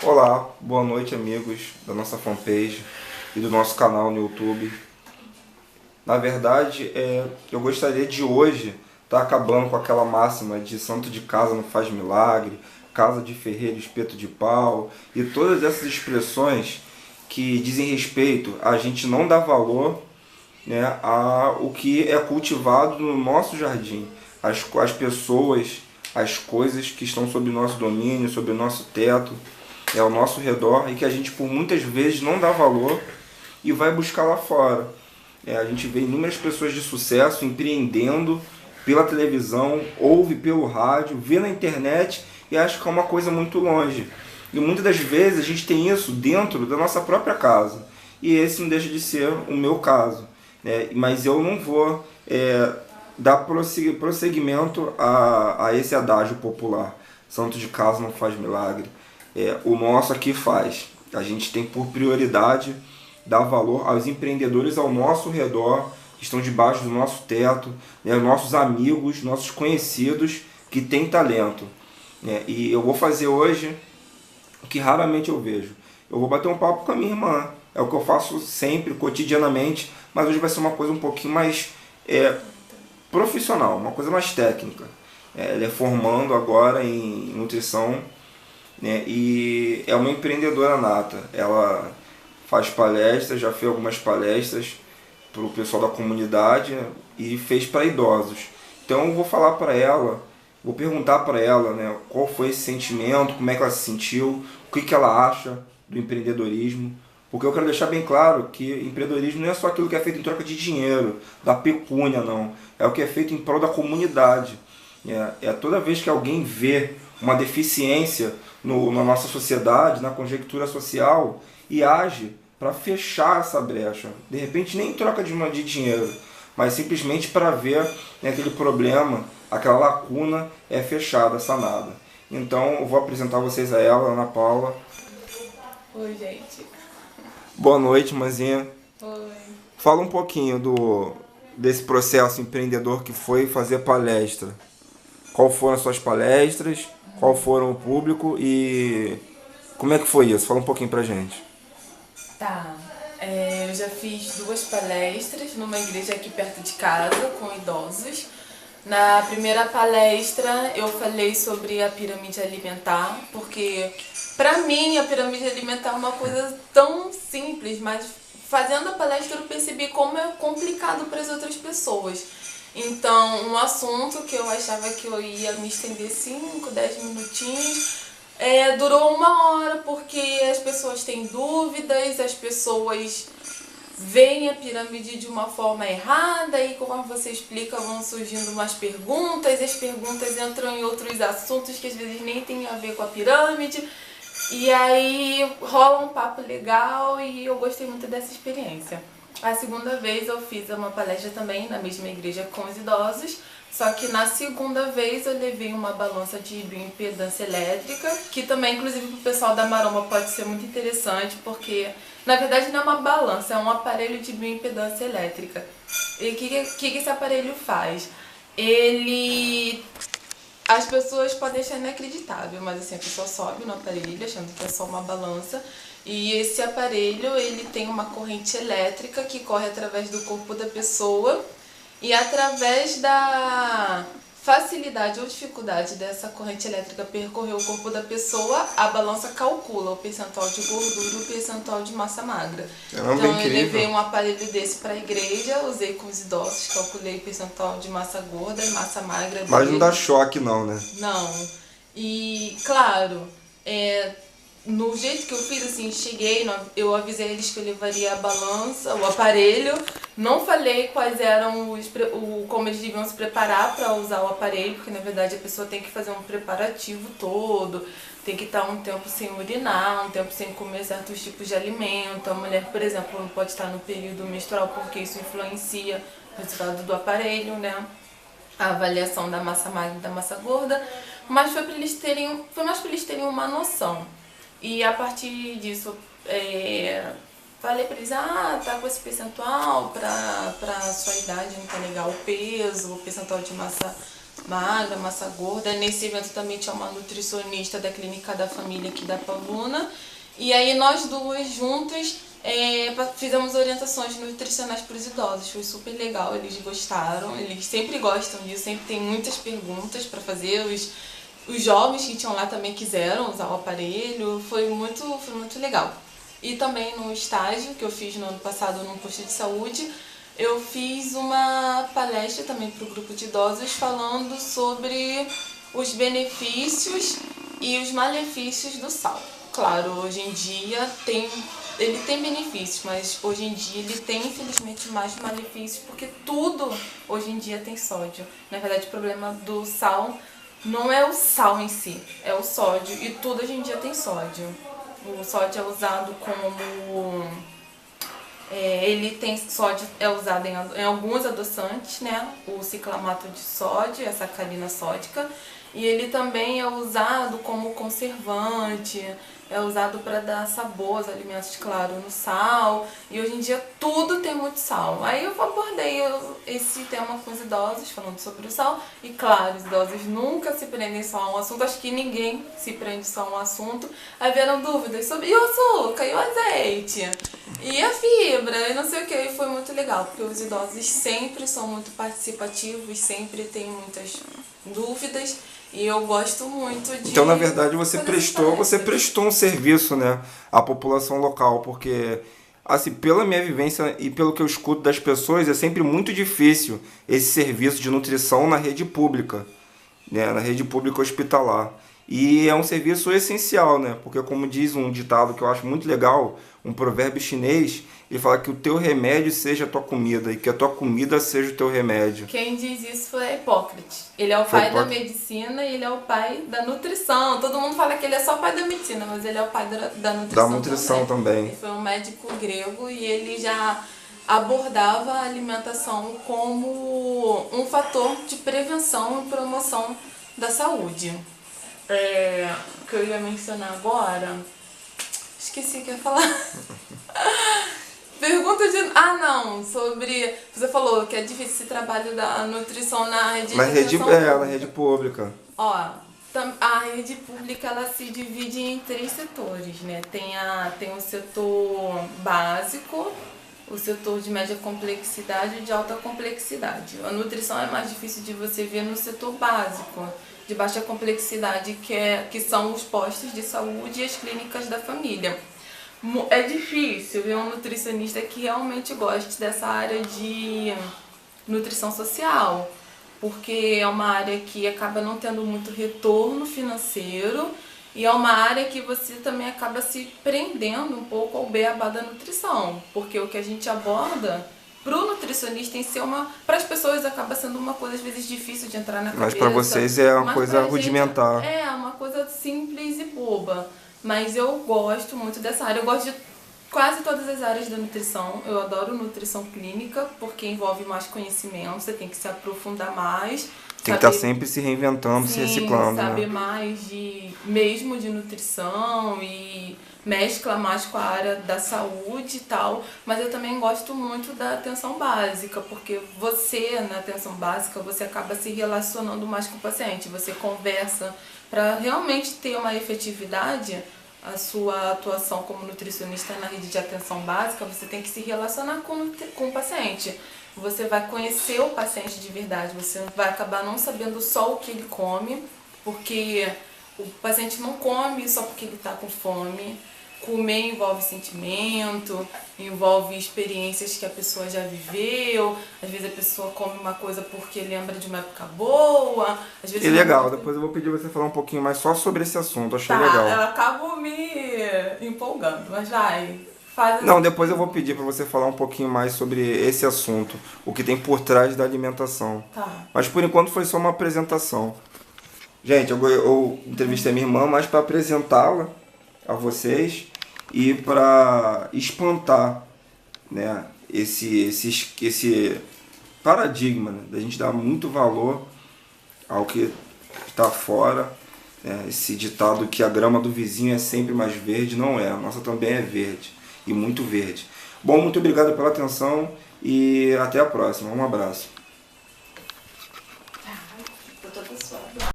Olá, boa noite amigos da nossa fanpage e do nosso canal no YouTube. Na verdade, eu gostaria de hoje estar acabando com aquela máxima de santo de casa não faz milagre, casa de ferreiro espeto de pau e todas essas expressões que dizem respeito a gente não dar valor, né, a o que é cultivado no nosso jardim, as pessoas, as coisas que estão sob nosso domínio, sob o nosso teto, ao nosso redor e que a gente por muitas vezes não dá valor e vai buscar lá fora. A gente vê inúmeras pessoas de sucesso empreendendo pela televisão, ouve pelo rádio, vê na internet e acha que é uma coisa muito longe. E muitas das vezes a gente tem isso dentro da nossa própria casa. E esse não deixa de ser o meu caso. Mas eu não vou dar prosseguimento a esse adágio popular. Santo de casa não faz milagre. O nosso aqui faz. A gente tem por prioridade dar valor aos empreendedores ao nosso redor, que estão debaixo do nosso teto, nossos amigos, nossos conhecidos que têm talento. E eu vou fazer hoje o que raramente eu vejo. Eu vou bater um papo com a minha irmã. É o que eu faço sempre, cotidianamente, mas hoje vai ser uma coisa um pouquinho mais profissional, uma coisa mais técnica. Ela é formando agora em nutrição, e é uma empreendedora nata. Ela faz palestras, já fez algumas palestras para o pessoal da comunidade, e fez para idosos. Então eu vou falar para ela, vou perguntar para ela, qual foi esse sentimento, como é que ela se sentiu, o que ela acha do empreendedorismo. Porque eu quero deixar bem claro que empreendedorismo não é só aquilo que é feito em troca de dinheiro, da pecúnia, não. É o que é feito em prol da comunidade. Toda vez que alguém vê uma deficiência na nossa sociedade, na conjectura social, e age para fechar essa brecha. De repente nem em troca de dinheiro, mas simplesmente para ver aquele problema, aquela lacuna fechada, sanada. Então eu vou apresentar vocês a ela, Ana Paula. Oi, gente. Boa noite, Manzinha. Oi. Fala um pouquinho desse processo empreendedor que foi fazer palestra. Qual foram as suas palestras? Qual foram o público e como é que foi isso? Fala um pouquinho pra gente. Tá. Eu já fiz 2 palestras numa igreja aqui perto de casa, com idosos. Na primeira palestra eu falei sobre a pirâmide alimentar, porque pra mim a pirâmide alimentar é uma coisa tão simples, mas fazendo a palestra eu percebi como é complicado para as outras pessoas. Então, um assunto que eu achava que eu ia me estender 5, 10 minutinhos, durou 1 hora, porque as pessoas têm dúvidas, as pessoas veem a pirâmide de uma forma errada e conforme você explica vão surgindo umas perguntas, e as perguntas entram em outros assuntos que às vezes nem tem a ver com a pirâmide, e aí rola um papo legal e eu gostei muito dessa experiência. A segunda vez eu fiz uma palestra também na mesma igreja com os idosos, só que na segunda vez eu levei uma balança de bioimpedância elétrica, que também, inclusive, para o pessoal da Maromba pode ser muito interessante, porque na verdade não é uma balança, é um aparelho de bioimpedância elétrica. E o que esse aparelho faz? As pessoas podem achar inacreditável, mas assim, a pessoa sobe no aparelho achando que é só uma balança. E esse aparelho, ele tem uma corrente elétrica que corre através do corpo da pessoa, e através da facilidade ou dificuldade dessa corrente elétrica percorrer o corpo da pessoa, a balança calcula o percentual de gordura e o percentual de massa magra. Caramba, Então eu incrível. levei um aparelho desse para a igreja, usei com os idosos, calculei o percentual de massa gorda e massa magra Mas não deles. dá choque não, né? Não. E, claro, no jeito que eu fiz, assim, cheguei, eu avisei eles que eu levaria a balança, o aparelho. Não falei quais eram como eles deviam se preparar para usar o aparelho, porque na verdade a pessoa tem que fazer um preparativo todo, tem que estar um tempo sem urinar, um tempo sem comer certos tipos de alimento. A mulher, por exemplo, não pode estar no período menstrual porque isso influencia o resultado do aparelho, né? A avaliação da massa magra e da massa gorda, mas foi mais para eles terem uma noção. E a partir disso, falei pra eles, tá com esse percentual, pra sua idade não tá legal o peso, o percentual de massa magra, massa gorda. Nesse evento também tinha uma nutricionista da Clínica da Família aqui da Pavuna. E aí nós duas juntas fizemos orientações nutricionais para os idosos. Foi super legal, eles gostaram, eles sempre gostam disso, sempre tem muitas perguntas para fazer. Os jovens que tinham lá também quiseram usar o aparelho, foi muito legal. E também no estágio que eu fiz no ano passado num posto de saúde, eu fiz uma palestra também para o grupo de idosos falando sobre os benefícios e os malefícios do sal. Claro, hoje em dia ele tem benefícios, mas hoje em dia ele tem infelizmente mais malefícios, porque tudo hoje em dia tem sódio. Na verdade, o problema do sal não é o sal em si, é o sódio, e tudo hoje em dia tem sódio. O sódio é usado como... ele tem sódio, é usado em alguns adoçantes, né? O ciclamato de sódio, a sacarina sódica, e ele também é usado como conservante, é usado para dar sabor aos alimentos, claro, no sal. E hoje em dia tudo tem muito sal. Aí eu abordei esse tema com os idosos, falando sobre o sal. E claro, os idosos nunca se prendem só a um assunto. Acho que ninguém se prende só a um assunto. Aí vieram dúvidas sobre e o açúcar, e o azeite, e a fibra, e não sei o que. E foi muito legal, porque os idosos sempre são muito participativos, sempre têm muitas dúvidas. E eu gosto muito de... Então, na verdade, você prestou um serviço, né, à população local, porque, assim, pela minha vivência e pelo que eu escuto das pessoas, é sempre muito difícil esse serviço de nutrição na rede pública, né, na rede pública hospitalar. E é um serviço essencial, né, porque como diz um ditado que eu acho muito legal, um provérbio chinês, ele fala que o teu remédio seja a tua comida e que a tua comida seja o teu remédio. Quem diz isso foi Hipócrates. Ele é o pai da medicina e ele é o pai da nutrição. Todo mundo fala que ele é só o pai da medicina, mas ele é o pai da nutrição. Da nutrição também. Ele foi um médico grego e ele já abordava a alimentação como um fator de prevenção e promoção da saúde. O que eu ia mencionar agora, esqueci o que eu ia falar. Pergunta de... sobre... Você falou que é difícil esse trabalho da nutrição na rede na rede pública. Ó, a rede pública, ela se divide em 3 setores, né? Tem o setor básico, o setor de média complexidade e de alta complexidade. A nutrição é mais difícil de você ver no setor básico, de baixa complexidade, que são os postos de saúde e as clínicas da família. É difícil ver um nutricionista que realmente goste dessa área de nutrição social, porque é uma área que acaba não tendo muito retorno financeiro e é uma área que você também acaba se prendendo um pouco ao beabá da nutrição, porque o que a gente aborda para o nutricionista em si para as pessoas acaba sendo uma coisa às vezes difícil de entrar na cabeça. Mas para vocês é uma coisa rudimentar. É uma coisa simples e boba. Mas eu gosto muito dessa área, eu gosto de quase todas as áreas da nutrição. Eu adoro nutrição clínica, porque envolve mais conhecimento, você tem que se aprofundar mais. Tem que estar sempre se reinventando, se reciclando. Saber mais mesmo de nutrição e mescla mais com a área da saúde e tal. Mas eu também gosto muito da atenção básica, porque você, na atenção básica, você acaba se relacionando mais com o paciente, você conversa. Para realmente ter uma efetividade, a sua atuação como nutricionista na rede de atenção básica, você tem que se relacionar com o paciente. Você vai conhecer o paciente de verdade, você vai acabar não sabendo só o que ele come, porque o paciente não come só porque ele está com fome. Comer envolve sentimento, envolve experiências que a pessoa já viveu. Às vezes a pessoa come uma coisa porque lembra de uma época boa. Às vezes legal, depois eu vou pedir você falar um pouquinho mais só sobre esse assunto, achei legal. Eu acabo me empolgando, mas Não, depois eu vou pedir para você falar um pouquinho mais sobre esse assunto, o que tem por trás da alimentação. Tá. Mas por enquanto foi só uma apresentação. Gente, eu entrevistei minha irmã mais para apresentá-la a vocês e para espantar, né, esse paradigma, né, da gente dar muito valor ao que está fora, né, esse ditado que a grama do vizinho é sempre mais verde, não é, a nossa também é verde, e muito verde. Bom, muito obrigado pela atenção e até a próxima, um abraço.